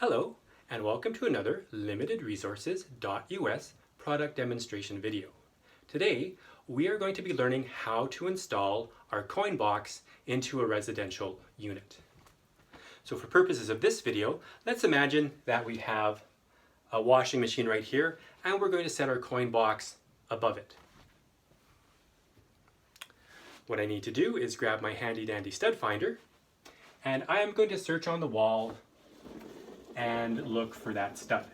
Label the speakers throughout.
Speaker 1: Hello, and welcome to another limitedresources.us product demonstration video. Today, we are going to be learning how to install our Coinbox into a residential unit. So for purposes of this video, let's imagine that we have a washing machine right here, and we're going to set our Coinbox above it. What I need to do is grab my handy dandy stud finder, and I am going to search on the wall and look for that stud.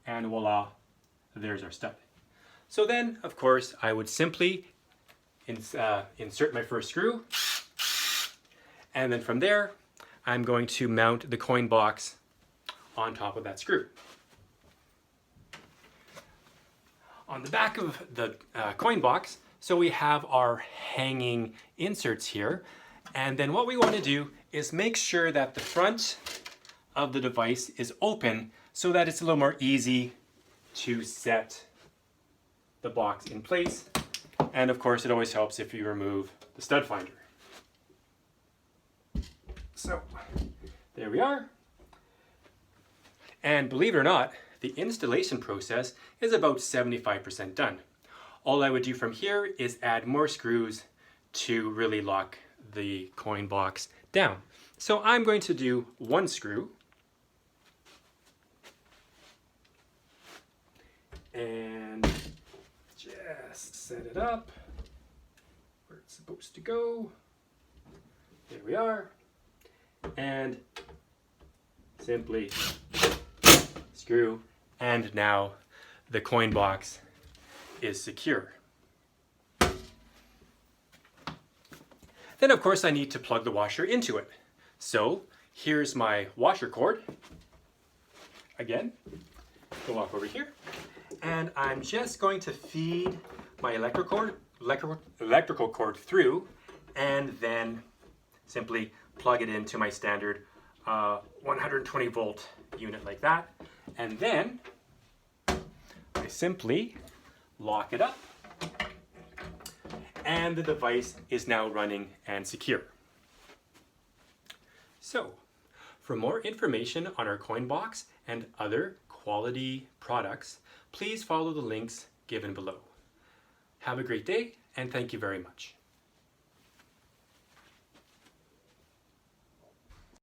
Speaker 1: And voila, there's our stud. So then, of course, I would simply insert my first screw, and then from there, I'm going to mount the Coinbox on top of that screw. On the back of the Coinbox, so we have our hanging inserts here. And then what we want to do is make sure that the front of the device is open so that it's a little more easy to set the box in place. And of course, it always helps if you remove the stud finder. So there we are. And believe it or not, the installation process is about 75% done. All I would do from here is add more screws to really lock the Coinbox down. So I'm going to do one screw and just set it up where it's supposed to go. There we are. And simply screw, and now the Coinbox is secure. Then of course I need to plug the washer into it. So here's my washer cord. Again, go walk over here. And I'm just going to feed my electrical cord through, and then simply plug it into my standard 120 volt unit like that. And then I simply lock it up, and the device is now running and secure. So, for more information on our Coinbox and other quality products, please follow the links given below. Have a great day, and thank you very much.